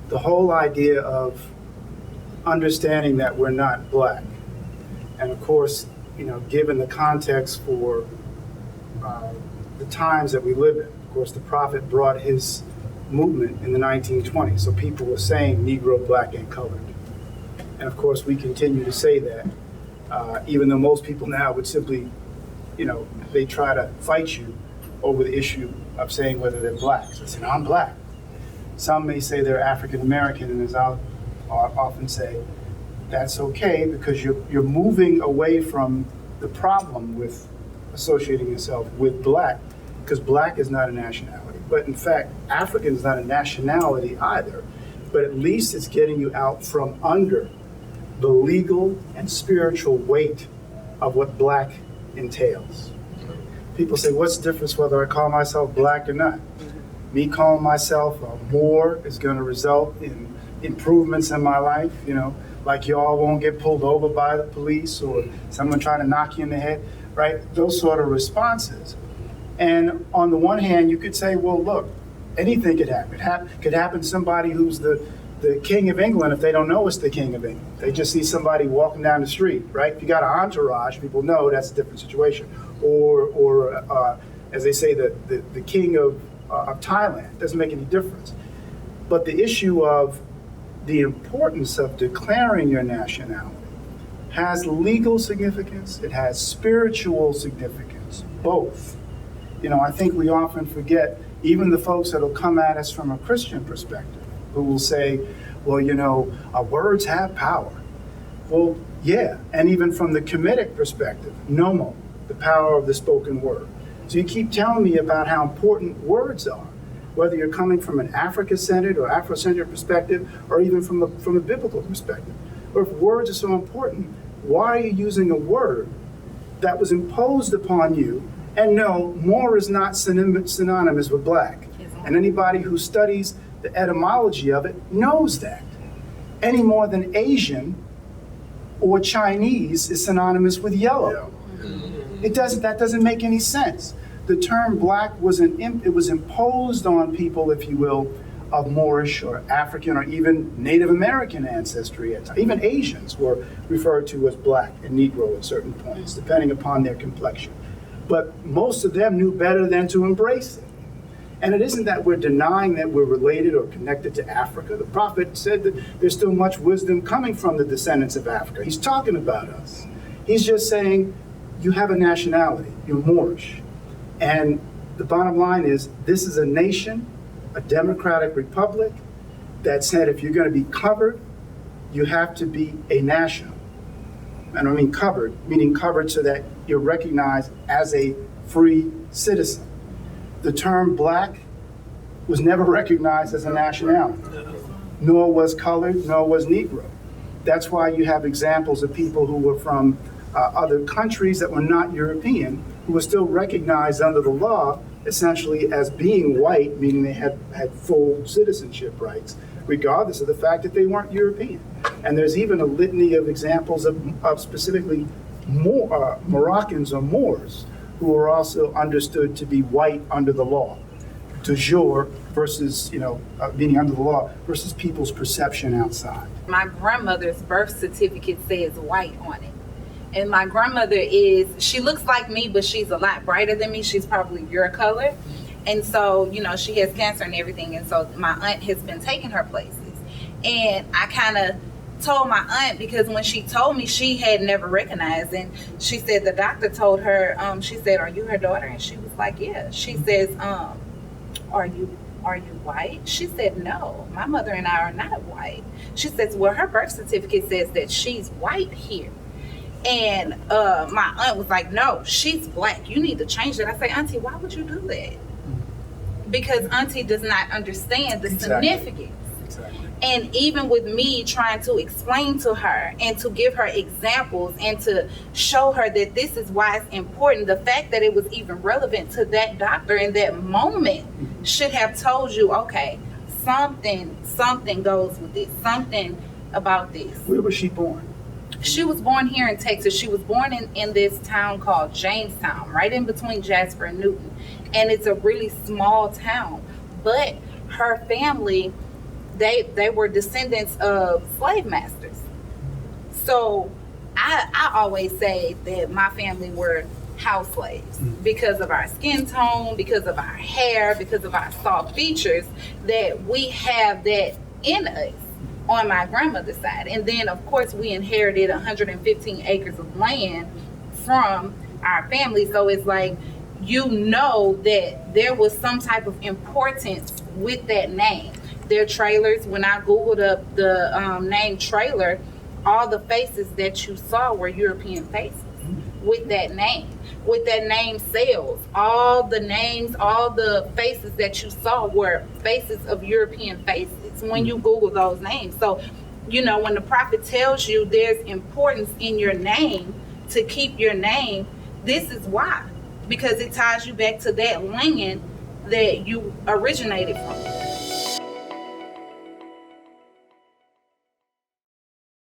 the whole idea of understanding that we're not black. And of course, given the context for the times that we live in, of course, the Prophet brought his movement in the 1920s. So people were saying Negro, black, and colored. And of course, we continue to say that, even though most people now would simply, they try to fight you over the issue of saying whether they're black. So they say, no, I'm black. Some may say they're African American, and as I'll often say, that's okay because you're moving away from the problem with associating yourself with black, because black is not a nationality. But in fact, African is not a nationality either, but at least it's getting you out from under the legal and spiritual weight of what black entails. People say, what's the difference whether I call myself black or not? Me calling myself a Moor is going to result in improvements in my life, like y'all won't get pulled over by the police or someone trying to knock you in the head, right? Those sort of responses. And on the one hand, you could say, well, look, anything could happen. Could happen to somebody who's the king of England if they don't know it's the king of England. They just see somebody walking down the street, right? If you got an entourage, people know that's a different situation. Or as they say, the king of Thailand. Doesn't make any difference. But the issue of the importance of declaring your nationality has legal significance, it has spiritual significance, both. I think we often forget, even the folks that will come at us from a Christian perspective, who will say, well, our words have power. Well, yeah, and even from the Kemetic perspective, nomo, the power of the spoken word. So you keep telling me about how important words are, whether you're coming from an Africa-centered or Afrocentric perspective, or even from a biblical perspective. But if words are so important, why are you using a word that was imposed upon you? And no, Moor is not synonymous with black. And anybody who studies the etymology of it knows that. Any more than Asian or Chinese is synonymous with yellow. That doesn't make any sense. The term black was imposed on people, if you will, of Moorish or African or even Native American ancestry. Even Asians were referred to as black and Negro at certain points, depending upon their complexion. But most of them knew better than to embrace it. And it isn't that we're denying that we're related or connected to Africa. The Prophet said that there's still much wisdom coming from the descendants of Africa. He's talking about us. He's just saying, you have a nationality, you're Moorish. And the bottom line is, this is a nation, a democratic republic, that said if you're going to be covered, you have to be a national. And I mean covered, meaning covered so that you're recognized as a free citizen. The term black was never recognized as a nationality, nor was colored, nor was Negro. That's why you have examples of people who were from other countries that were not European, who were still recognized under the law essentially as being white, meaning they had full citizenship rights, regardless of the fact that they weren't European. And there's even a litany of examples of specifically Moroccans or Moors who are also understood to be white under the law, de jure versus, being under the law versus people's perception outside. My grandmother's birth certificate says white on it. And my grandmother she looks like me, but she's a lot brighter than me. She's probably your color. And so, she has cancer and everything. And so my aunt has been taking her places. And I kind of told my aunt, because when she told me, she had never recognized. And she said the doctor told her, she said, are you her daughter? And she was like, yeah. She says, are you white? She said, no, my mother and I are not white. She says, well, her birth certificate says that she's white here. And my aunt was like, no, she's black. You need to change that. I say, Auntie, why would you do that? Because Auntie does not understand the significance. Exactly. And even with me trying to explain to her and to give her examples and to show her that this is why it's important, the fact that it was even relevant to that doctor in that moment should have told you, okay, something goes with this, something about this. Where was she born? She was born here in Texas. She was born in this town called Jamestown, right in between Jasper and Newton. And it's a really small town. But her family, they were descendants of slave masters. So I always say that my family were house slaves because of our skin tone, because of our hair, because of our soft features, that we have that in us on my grandmother's side. And then, of course, we inherited 115 acres of land from our family. So it's like, you know that there was some type of importance with that name. Their trailers, when I Googled up the name trailer, all the faces that you saw were European faces with that name. With that name sales, all the names, all the faces that you saw were faces of European faces when you Google those names. So, you know, when the prophet tells you there's importance in your name to keep your name, this is why. Because it ties you back to that land that you originated from.